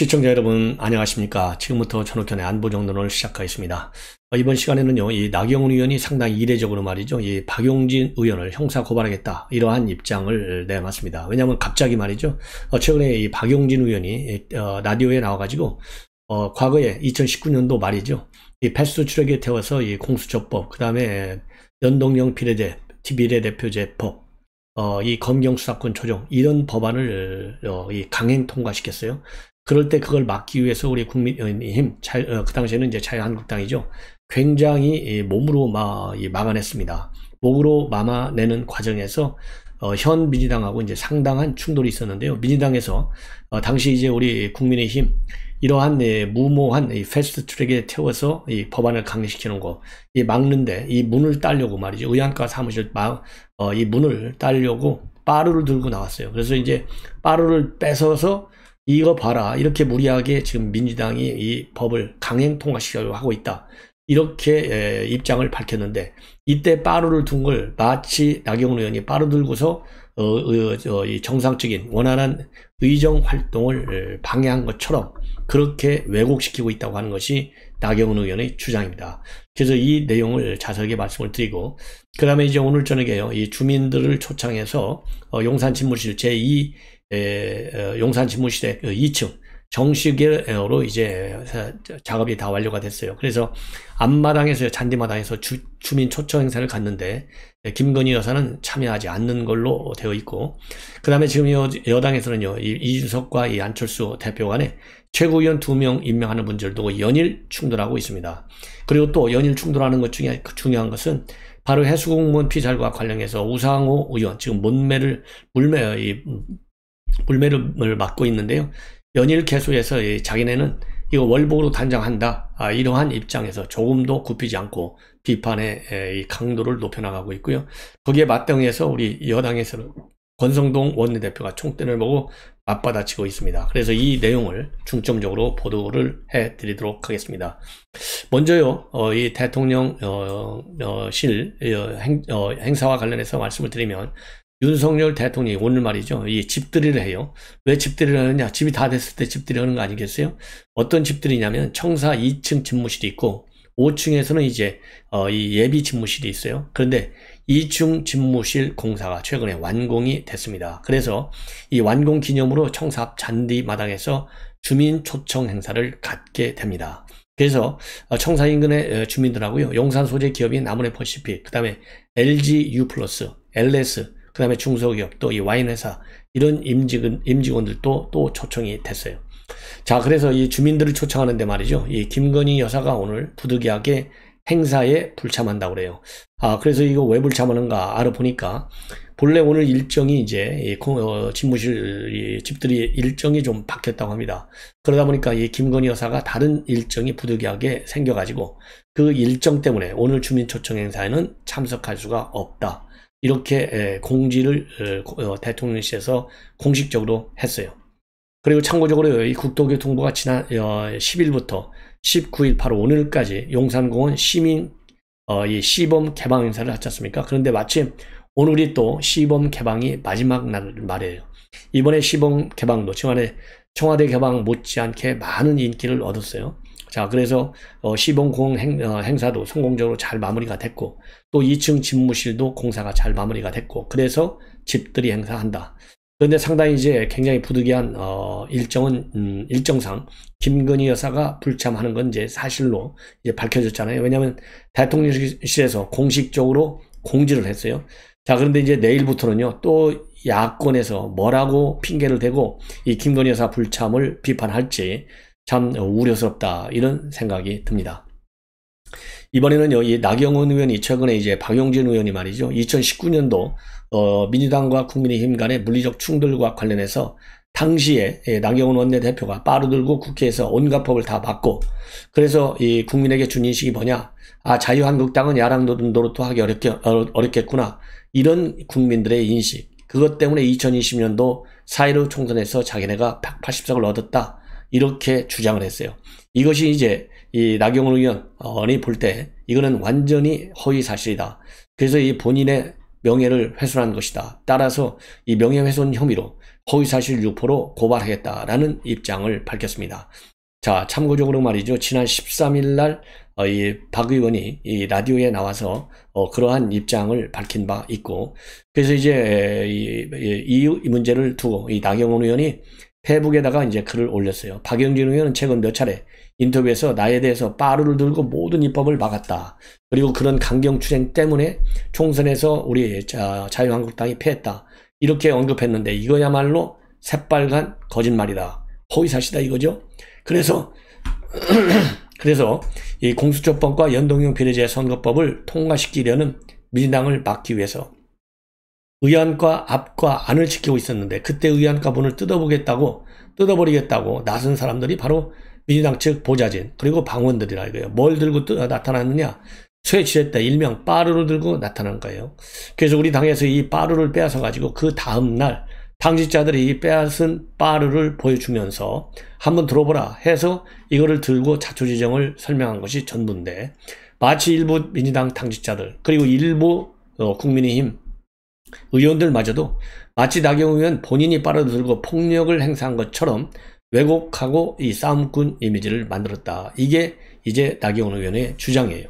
시청자 여러분 안녕하십니까. 지금부터 전욱현의 안보정론을 시작하겠습니다. 이번 시간에는요, 이 나경원 의원이 상당히 이례적으로 말이죠, 이 박용진 의원을 형사 고발하겠다 이러한 입장을 내놨습니다. 왜냐하면 갑자기 말이죠, 최근에 이 박용진 의원이 라디오에 나와가지고 과거에 2019년도 말이죠, 이 패스트 트랙에 태워서 이 공수처법, 그 다음에 연동형 비례대표제법, 이 검경수사권 조정 이런 법안을 이 강행 통과시켰어요. 그럴 때 그걸 막기 위해서 우리 국민의힘, 그 당시에는 이제 자유한국당이죠, 굉장히 몸으로 막아냈습니다. 목으로 막아내는 과정에서 현 민주당하고 이제 상당한 충돌이 있었는데요. 민주당에서 당시 이제 우리 국민의힘 이러한 무모한 이 패스트 트랙에 태워서 이 법안을 강행시키는 거, 이 막는데 이 문을 따려고 말이죠. 의안가 사무실 이 문을 따려고 빠루를 들고 나왔어요. 그래서 이제 빠루를 뺏어서 이거 봐라, 이렇게 무리하게 지금 민주당이 이 법을 강행 통과시키려고 하고 있다, 이렇게 입장을 밝혔는데, 이때 빠루를 둔 걸 마치 나경원 의원이 빠루 들고서 이 정상적인 원활한 의정 활동을 방해한 것처럼 그렇게 왜곡시키고 있다고 하는 것이 나경원 의원의 주장입니다. 그래서 이 내용을 자세하게 말씀을 드리고, 그 다음에 이제 오늘 저녁에요, 이 주민들을 초청해서 용산 집무실 제2 용산 집무실의 2층 정식으로 이제 작업이 다 완료가 됐어요. 그래서 앞마당에서 잔디마당에서 주민 초청 행사를 갔는데 김건희 여사는 참여하지 않는 걸로 되어 있고, 그 다음에 지금 여당에서는요, 이준석과 이 안철수 대표 간에 최고위원 2명 임명하는 문제도 연일 충돌하고 있습니다. 그리고 또 연일 충돌하는 것 중에 중요한 것은 바로 해수공무원 피살과 관련해서 우상호 의원, 지금 물매를 맡고 있는데요. 연일 계속해서 자기네는 이거 월북으로 단장한다, 이러한 입장에서 조금도 굽히지 않고 비판의 이 강도를 높여나가고 있고요. 거기에 맞대응해서 우리 여당에서는 권성동 원내대표가 총대를 보고 맞받아치고 있습니다. 그래서 이 내용을 중점적으로 보도를 해드리도록 하겠습니다. 먼저요, 이 대통령실 행사와 관련해서 말씀을 드리면, 윤석열 대통령이 오늘 말이죠, 이 집들이를 해요. 왜 집들이를 하느냐? 집이 다 됐을 때 집들이 하는 거 아니겠어요? 어떤 집들이냐면 청사 2층 집무실이 있고 5층에서는 이제 이 예비 집무실이 있어요. 그런데 2층 집무실 공사가 최근에 완공이 됐습니다. 그래서 이 완공 기념으로 청사 앞 잔디마당에서 주민 초청 행사를 갖게 됩니다. 그래서 청사 인근의 주민들하고요, 용산 소재 기업인 아모레퍼시픽, 그 다음에 LG U+, LS, 그 다음에 중소기업, 또 이 와인회사, 이런 임직원들도 또 초청이 됐어요. 자, 그래서 이 주민들을 초청하는데 말이죠, 이 김건희 여사가 오늘 부득이하게 행사에 불참한다고 그래요. 그래서 이거 왜 불참하는가 알아보니까, 본래 오늘 일정이 이제 집무실 집들이 일정이 좀 바뀌었다고 합니다. 그러다 보니까 이 김건희 여사가 다른 일정이 부득이하게 생겨가지고 그 일정 때문에 오늘 주민 초청 행사에는 참석할 수가 없다, 이렇게 공지를 대통령실에서 공식적으로 했어요. 그리고 참고적으로 이 국토교통부가 지난 10일부터 19일 바로 오늘까지 용산공원 시민 이 시범 개방 행사를 하지 않습니까? 그런데 마침 오늘이 또 시범 개방이 마지막 날 말이에요. 이번에 시범 개방도 지난해 청와대 개방 못지않게 많은 인기를 얻었어요. 자, 그래서 시범공 행사도 성공적으로 잘 마무리가 됐고, 또 2층 집무실도 공사가 잘 마무리가 됐고, 그래서 집들이 행사한다. 그런데 상당히 이제 굉장히 부득이한 일정상 김건희 여사가 불참하는 건 이제 사실로 이제 밝혀졌잖아요. 왜냐하면 대통령실에서 공식적으로 공지를 했어요. 자, 그런데 이제 내일부터는요, 또 야권에서 뭐라고 핑계를 대고 이 김건희 여사 불참을 비판할지 참 우려스럽다, 이런 생각이 듭니다. 이번에는요, 이 나경원 의원이 최근에 이제 박용진 의원이 말이죠, 2019년도 민주당과 국민의힘 간의 물리적 충돌과 관련해서 당시에 나경원 원내대표가 빠루 들고 국회에서 온갖 법을 다 막고, 그래서 이 국민에게 준 인식이 뭐냐, 자유한국당은 야당 노릇도 하기 어렵겠구나, 이런 국민들의 인식, 그것 때문에 2020년도 4.15 총선에서 자기네가 180석을 얻었다, 이렇게 주장을 했어요. 이것이 이제 이 나경원 의원이 볼 때 이거는 완전히 허위 사실이다. 그래서 이 본인의 명예를 훼손한 것이다. 따라서 이 명예훼손 혐의로 허위사실 유포로 고발하겠다라는 입장을 밝혔습니다. 자, 참고적으로 말이죠. 지난 13일 날 이 박 의원이 이 라디오에 나와서 그러한 입장을 밝힌 바 있고, 그래서 이제 이 문제를 두고 이 나경원 의원이 페이북에다가 이제 글을 올렸어요. 박영진 의원은 최근 몇 차례 인터뷰에서 나에 대해서 빠루를 들고 모든 입법을 막았다. 그리고 그런 강경추행 때문에 총선에서 우리 자유한국당이 패했다. 이렇게 언급했는데 이거야말로 새빨간 거짓말이다. 허위사실이다 이거죠. 그래서 이 공수처법과 연동형 비례제 선거법을 통과시키려는 민주당을 막기 위해서 의안과 앞과 안을 지키고 있었는데, 그때 의안과 문을 뜯어버리겠다고 나선 사람들이 바로 민주당 측 보좌진 그리고 방원들이라 이거예요. 뭘 들고 나타났느냐? 쇠지렛대 일명 빠루를 들고 나타난 거예요. 그래서 우리 당에서 이 빠루를 빼앗아 가지고 그 다음날 당직자들이 이 빼앗은 빠루를 보여주면서 한번 들어보라 해서 이거를 들고 자초지정을 설명한 것이 전부인데, 마치 일부 민주당 당직자들 그리고 일부 국민의힘 의원들마저도 마치 나경원 의원 본인이 빠루 들고 폭력을 행사한 것처럼 왜곡하고 이 싸움꾼 이미지를 만들었다. 이게 이제 나경원 의원의 주장이에요.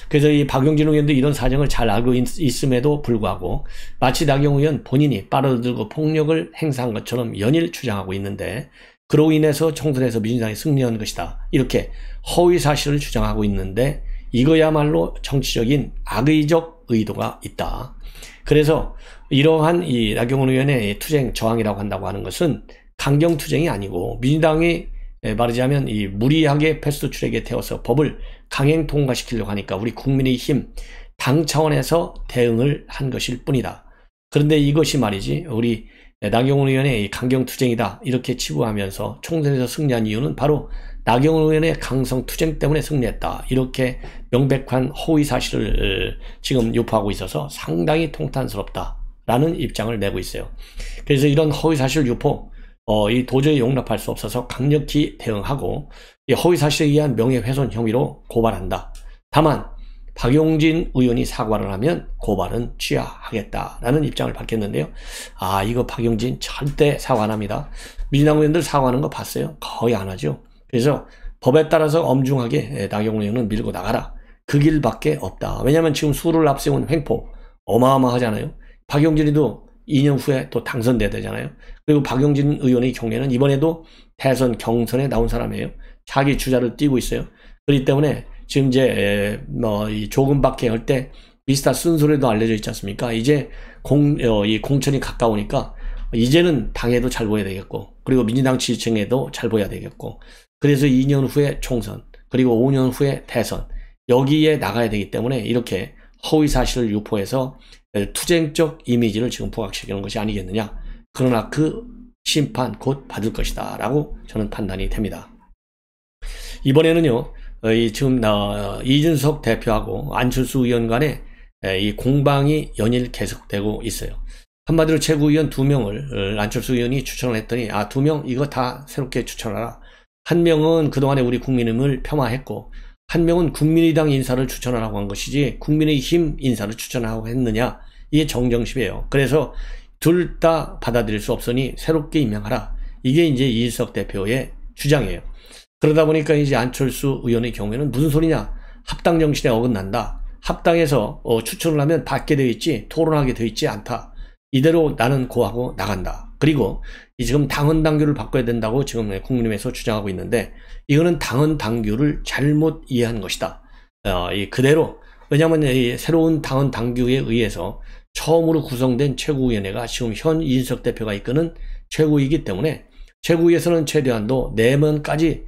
그래서 이 박용진 의원도 이런 사정을 잘 알고 있음에도 불구하고 마치 나경원 의원 본인이 빠루 들고 폭력을 행사한 것처럼 연일 주장하고 있는데, 그로 인해서 총선에서 민주당이 승리한 것이다. 이렇게 허위 사실을 주장하고 있는데, 이거야말로 정치적인 악의적 의도가 있다. 그래서 이러한 이 나경원 의원의 투쟁 저항이라고 한다고 하는 것은 강경투쟁이 아니고, 민주당이 말하자면 이 무리하게 패스트트랙에 태워서 법을 강행 통과시키려고 하니까 우리 국민의힘 당 차원에서 대응을 한 것일 뿐이다. 그런데 이것이 말이지 우리 나경원 의원의 이 강경투쟁이다 이렇게 치부하면서 총선에서 승리한 이유는 바로 나경원 의원의 강성투쟁 때문에 승리했다. 이렇게 명백한 허위 사실을 지금 유포하고 있어서 상당히 통탄스럽다라는 입장을 내고 있어요. 그래서 이런 허위 사실 유포 이 도저히 용납할 수 없어서 강력히 대응하고 이 허위사실에 의한 명예훼손 혐의로 고발한다. 다만 박용진 의원이 사과를 하면 고발은 취하하겠다라는 입장을 밝혔는데요. 아, 이거 박용진 절대 사과 안 합니다. 민주당 의원들 사과하는 거 봤어요? 거의 안 하죠. 그래서 법에 따라서 엄중하게 나경원 의원은 밀고 나가라. 그 길밖에 없다. 왜냐하면 지금 수를 앞세운 횡포 어마어마하잖아요. 박용진이도 2년 후에 또 당선돼야 되잖아요. 그리고 박용진 의원의 경우에는 이번에도 대선 경선에 나온 사람이에요. 자기 주자를 띄고 있어요. 그렇기 때문에 지금 이제 이 조금밖에 할 때 비슷한 쓴소리도 알려져 있지 않습니까? 이제 이 공천이 가까우니까 이제는 당에도 잘 보여야 되겠고, 그리고 민주당 지지층에도 잘 보여야 되겠고, 그래서 2년 후에 총선 그리고 5년 후에 대선 여기에 나가야 되기 때문에 이렇게 허위 사실을 유포해서 투쟁적 이미지를 지금 부각시키는 것이 아니겠느냐. 그러나 그 심판 곧 받을 것이다 라고 저는 판단이 됩니다. 이번에는요, 지금 이준석 대표하고 안철수 의원 간의 이 공방이 연일 계속되고 있어요. 한마디로 최고위원 2명을 안철수 의원이 추천을 했더니 2명 이거 다 새롭게 추천하라. 한 명은 그동안에 우리 국민의힘을 폄하했고 한 명은 국민의당 인사를 추천하라고 한 것이지 국민의힘 인사를 추천하고 했느냐. 이게 정정십이에요. 그래서 둘 다 받아들일 수 없으니 새롭게 임명하라. 이게 이제 이준석 대표의 주장이에요. 그러다 보니까 이제 안철수 의원의 경우에는 무슨 소리냐. 합당 정신에 어긋난다. 합당에서 추천을 하면 받게 되어 있지 토론하게 되어 있지 않다. 이대로 나는 고하고 나간다. 그리고 지금 당헌 당규를 바꿔야 된다고 지금 국민의힘에서 주장하고 있는데 이거는 당헌 당규를 잘못 이해한 것이다. 그대로 왜냐하면 이 새로운 당헌 당규에 의해서 처음으로 구성된 최고위원회가 지금 현 이준석 대표가 이끄는 최고위이기 때문에 최고위에서는 최대한도 4명까지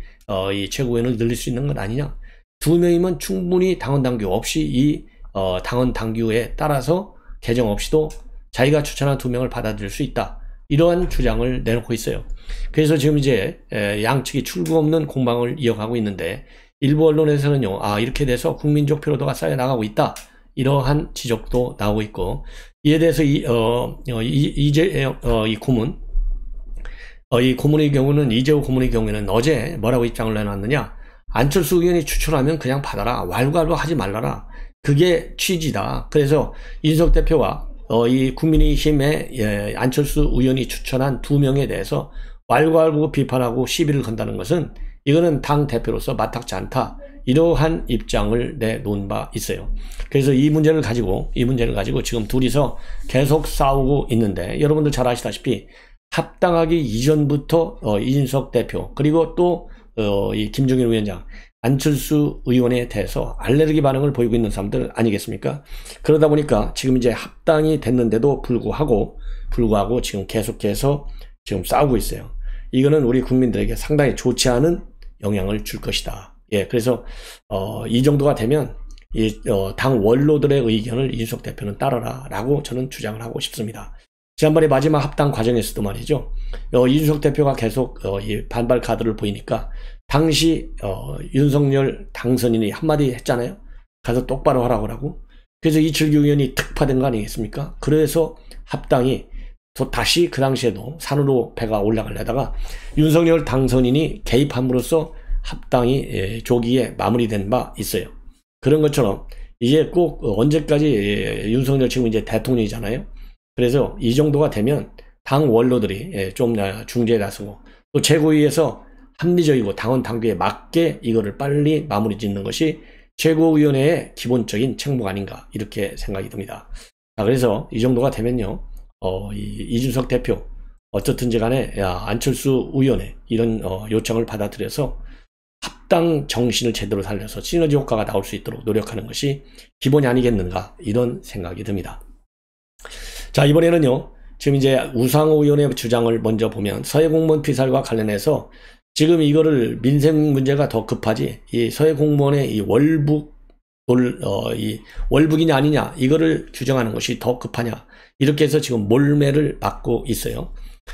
이 최고위원을 늘릴 수 있는 건 아니냐. 2명이면 충분히 당헌 당규 없이 이 당헌 당규에 따라서 개정 없이도 자기가 추천한 2명을 받아들일 수 있다. 이러한 주장을 내놓고 있어요. 그래서 지금 이제 양측이 출구 없는 공방을 이어가고 있는데 일부 언론에서는요, 이렇게 돼서 국민적 피로도가 쌓여 나가고 있다. 이러한 지적도 나오고 있고, 이에 대해서 이 고문의 경우는 이재호 고문의 경우에는 어제 뭐라고 입장을 내놨느냐? 안철수 의원이 추천하면 그냥 받아라. 왈가왈부 하지 말라라. 그게 취지다. 그래서 이준석 대표가 이 국민의힘의 안철수 의원이 추천한 2명에 대해서 왈가왈부 비판하고 시비를 건다는 것은 이거는 당 대표로서 마땅치 않다. 이러한 입장을 내놓은 바 있어요. 그래서 이 문제를 가지고 지금 둘이서 계속 싸우고 있는데, 여러분들 잘 아시다시피 합당하기 이전부터 이준석 대표 그리고 또 이 김종인 위원장, 안철수 의원에 대해서 알레르기 반응을 보이고 있는 사람들 아니겠습니까? 그러다 보니까 지금 이제 합당이 됐는데도 불구하고 지금 계속해서 지금 싸우고 있어요. 이거는 우리 국민들에게 상당히 좋지 않은 영향을 줄 것이다. 예, 그래서 이 정도가 되면 당 원로들의 의견을 이준석 대표는 따르라라고 저는 주장을 하고 싶습니다. 지난번에 마지막 합당 과정에서도 말이죠. 이준석 대표가 계속 이 반발 카드를 보이니까 당시 윤석열 당선인이 한마디 했잖아요. 가서 똑바로 하라고. 그래서 이철규 의원이 특파된 거 아니겠습니까? 그래서 합당이 또 다시 그 당시에도 산으로 배가 올라가려다가 윤석열 당선인이 개입함으로써 합당이 조기에 마무리된 바 있어요. 그런 것처럼 이제 꼭 언제까지 윤석열 지금 이제 대통령이잖아요. 그래서 이 정도가 되면 당 원로들이 좀 중재에 나서고 또 최고위에서 합리적이고 당원 당규에 맞게 이거를 빨리 마무리 짓는 것이 최고위원회의 기본적인 책무가 아닌가 이렇게 생각이 듭니다. 자, 그래서 이 정도가 되면요, 이준석 대표 어쨌든지 간에 안철수 의원의 이런 요청을 받아들여서 합당 정신을 제대로 살려서 시너지 효과가 나올 수 있도록 노력하는 것이 기본이 아니겠는가 이런 생각이 듭니다. 자, 이번에는요, 지금 이제 우상호 의원의 주장을 먼저 보면 서해공무원 피살과 관련해서 지금 이거를 민생 문제가 더 급하지 이 서해공무원의 이 월북이냐 아니냐 이거를 규정하는 것이 더 급하냐 이렇게 해서 지금 몰매를 맞고 있어요.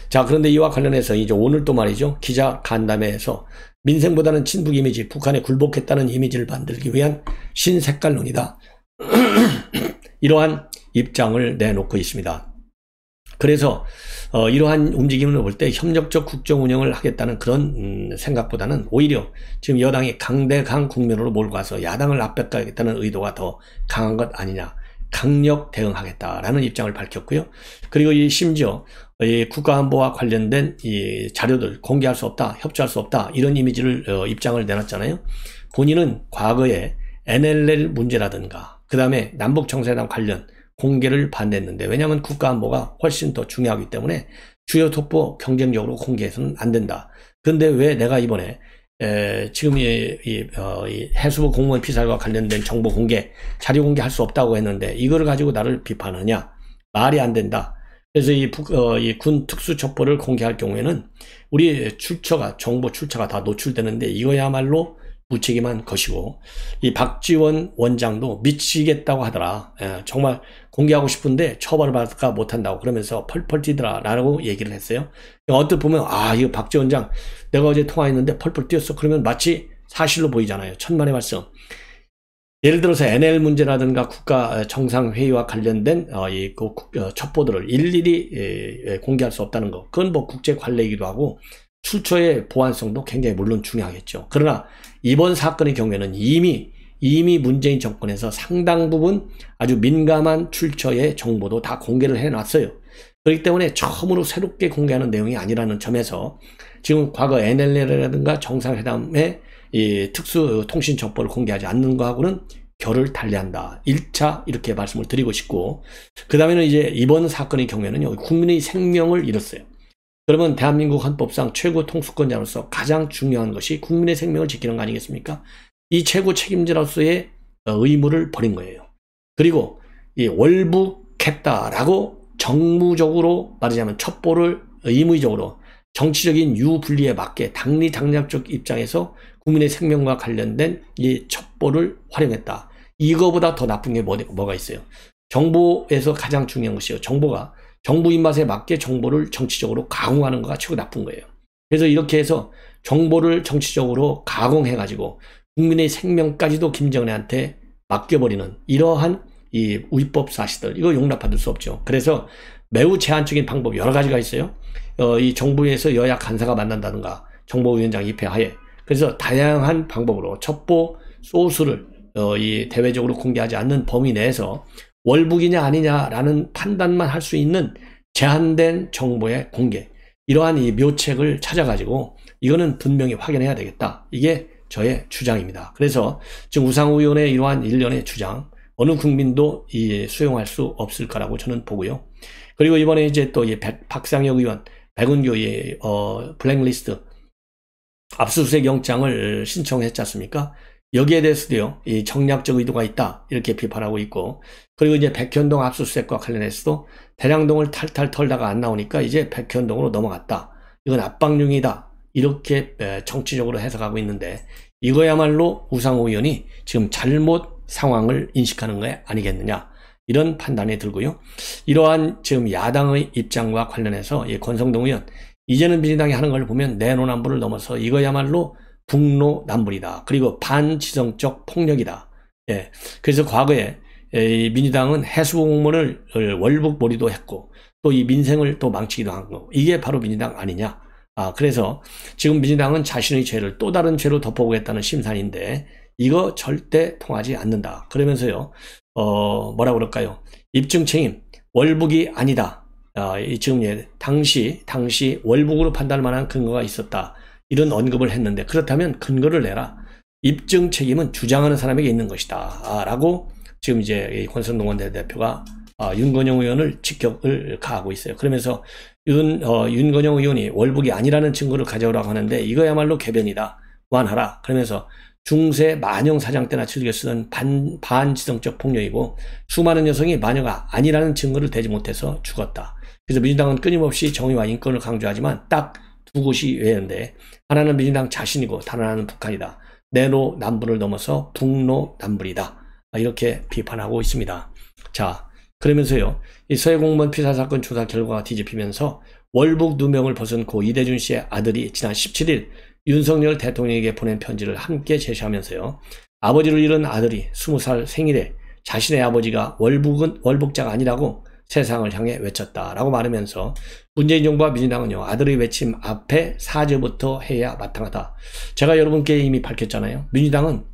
자, 그런데 이와 관련해서 이제 오늘 또 말이죠, 기자 간담회에서 민생보다는 친북 이미지, 북한에 굴복했다는 이미지를 만들기 위한 신색깔론이다. 이러한 입장을 내놓고 있습니다. 그래서 이러한 움직임을 볼 때 협력적 국정 운영을 하겠다는 그런 생각보다는 오히려 지금 여당이 강대강 국면으로 몰고 와서 야당을 압박하겠다는 의도가 더 강한 것 아니냐, 강력 대응하겠다라는 입장을 밝혔고요. 그리고 심지어 이 국가안보와 관련된 이 자료들 공개할 수 없다, 협조할 수 없다 이런 이미지를 입장을 내놨잖아요. 본인은 과거에 NLL 문제라든가 그 다음에 남북정상회담 관련 공개를 반대했는데, 왜냐하면 국가안보가 훨씬 더 중요하기 때문에 주요 톡보 경쟁적으로 공개해서는 안 된다. 그런데 왜 내가 이번에 지금 이 해수부 공무원 피살과 관련된 정보 공개, 자료 공개할 수 없다고 했는데 이거를 가지고 나를 비판하냐? 말이 안 된다. 그래서 이 군 특수첩보를 공개할 경우에는 우리 정보 출처가 다 노출되는데 이거야말로 무책임한 것이고, 이 박지원 원장도 미치겠다고 하더라. 정말 공개하고 싶은데 처벌을 받을까 못한다고 그러면서 펄펄 뛰더라 라고 얘기를 했어요. 어떻게 보면 이거 박지원 원장 내가 어제 통화했는데 펄펄 뛰었어 그러면 마치 사실로 보이잖아요. 천만의 말씀. 예를 들어서 NL 문제라든가 국가 정상회의와 관련된 첩보들을 일일이 공개할 수 없다는 거, 그건 뭐 국제 관례이기도 하고 출처의 보안성도 굉장히 물론 중요하겠죠. 그러나 이번 사건의 경우에는 이미 문재인 정권에서 상당 부분 아주 민감한 출처의 정보도 다 공개를 해놨어요. 그렇기 때문에 처음으로 새롭게 공개하는 내용이 아니라는 점에서 지금 과거 NLL이라든가 정상회담의 이 특수 통신 정보를 공개하지 않는 거하고는 결을 달리한다. 1차 이렇게 말씀을 드리고 싶고, 그 다음에는 이제 이번 사건의 경우에는요, 국민의 생명을 잃었어요. 그러면 대한민국 헌법상 최고 통수권자로서 가장 중요한 것이 국민의 생명을 지키는 거 아니겠습니까? 이 최고 책임자로서의 의무를 버린 거예요. 그리고 이 월북했다라고 정무적으로 말하자면 첩보를 의무적으로 정치적인 유불리에 맞게 당리당략적 입장에서 국민의 생명과 관련된 이 첩보를 활용했다. 이거보다 더 나쁜 게 뭐가 있어요? 정보에서 가장 중요한 것이요, 정부 입맛에 맞게 정보를 정치적으로 가공하는 거가 최고 나쁜 거예요. 그래서 이렇게 해서 정보를 정치적으로 가공해가지고 국민의 생명까지도 김정은한테 맡겨버리는 이러한 이 위법 사실들, 이거 용납받을 수 없죠. 그래서 매우 제한적인 방법 여러 가지가 있어요. 이 정부에서 여야 간사가 만난다든가 정보위원장 입회하에, 그래서 다양한 방법으로 첩보 소스를 이 대외적으로 공개하지 않는 범위 내에서 월북이냐 아니냐라는 판단만 할 수 있는 제한된 정보의 공개, 이러한 이 묘책을 찾아가지고 이거는 분명히 확인해야 되겠다. 이게 저의 주장입니다. 그래서 지금 우상호 의원의 이러한 일련의 주장, 어느 국민도 수용할 수 없을 거라고 저는 보고요. 그리고 이번에 이제 또 박상혁 의원, 백운교의 블랙리스트 압수수색 영장을 신청했지 않습니까? 여기에 대해서도요, 이 정략적 의도가 있다, 이렇게 비판하고 있고, 그리고 이제 백현동 압수수색과 관련해서도 대장동을 탈탈 털다가 안 나오니까 이제 백현동으로 넘어갔다. 이건 압박용이다. 이렇게 정치적으로 해석하고 있는데, 이거야말로 우상호 의원이 지금 잘못 상황을 인식하는 거 아니겠느냐, 이런 판단이 들고요. 이러한 지금 야당의 입장과 관련해서 이 권성동 의원, 이제는 민주당이 하는 걸 보면 내로남불을 넘어서 이거야말로 북로남불이다. 그리고 반지성적 폭력이다. 예. 그래서 과거에 민주당은 해수공무원을 월북몰이도 했고, 또 이 민생을 또 망치기도 한 거. 이게 바로 민주당 아니냐. 그래서 지금 민주당은 자신의 죄를 또 다른 죄로 덮어보겠다는 심산인데, 이거 절대 통하지 않는다. 그러면서요, 뭐라 그럴까요? 입증 책임, 월북이 아니다. 지금 당시 월북으로 판단할 만한 근거가 있었다. 이런 언급을 했는데, 그렇다면 근거를 내라. 입증 책임은 주장하는 사람에게 있는 것이다. 라고 지금 이제 권성동 원내대표가 윤건영 의원을 직격을 가하고 있어요. 그러면서 윤건영 의원이 월북이 아니라는 증거를 가져오라고 하는데, 이거야말로 개변이다. 그만하라. 그러면서 중세 만영 사장 때나 즐겨 쓰던 반지성적 폭력이고, 수많은 여성이 마녀가 아니라는 증거를 대지 못해서 죽었다. 그래서 민주당은 끊임없이 정의와 인권을 강조하지만 딱 두 곳이 외연데, 하나는 민주당 자신이고 다른 하나는 북한이다. 내로남불을 넘어서 북로남불이다. 이렇게 비판하고 있습니다. 자, 그러면서요, 이 서해공무원 피살사건 조사 결과가 뒤집히면서 월북 누명을 벗은 고 이대준 씨의 아들이 지난 17일 윤석열 대통령에게 보낸 편지를 함께 제시하면서요, 아버지를 잃은 아들이 20살 생일에 자신의 아버지가 월북자가 아니라고 세상을 향해 외쳤다라고 말하면서, 문재인 정부와 민주당은요, 아들의 외침 앞에 사죄부터 해야 마땅하다. 제가 여러분께 이미 밝혔잖아요. 민주당은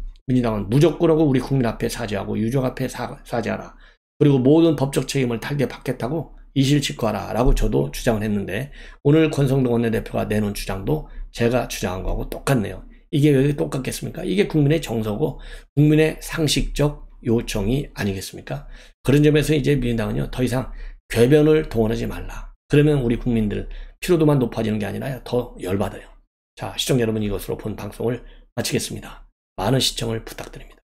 무조건하고 우리 국민 앞에 사죄하고 유족 앞에 사죄하라. 그리고 모든 법적 책임을 달게 받겠다고 이실직고하라 라고 저도 주장을 했는데, 오늘 권성동 원내대표가 내놓은 주장도 제가 주장한 거하고 똑같네요. 이게 왜 똑같겠습니까? 이게 국민의 정서고 국민의 상식적 요청이 아니겠습니까? 그런 점에서 이제 민주당은요, 더 이상 궤변을 동원하지 말라. 그러면 우리 국민들 피로도만 높아지는 게 아니라 더 열받아요. 자, 시청자 여러분, 이것으로 본 방송을 마치겠습니다. 많은 시청을 부탁드립니다.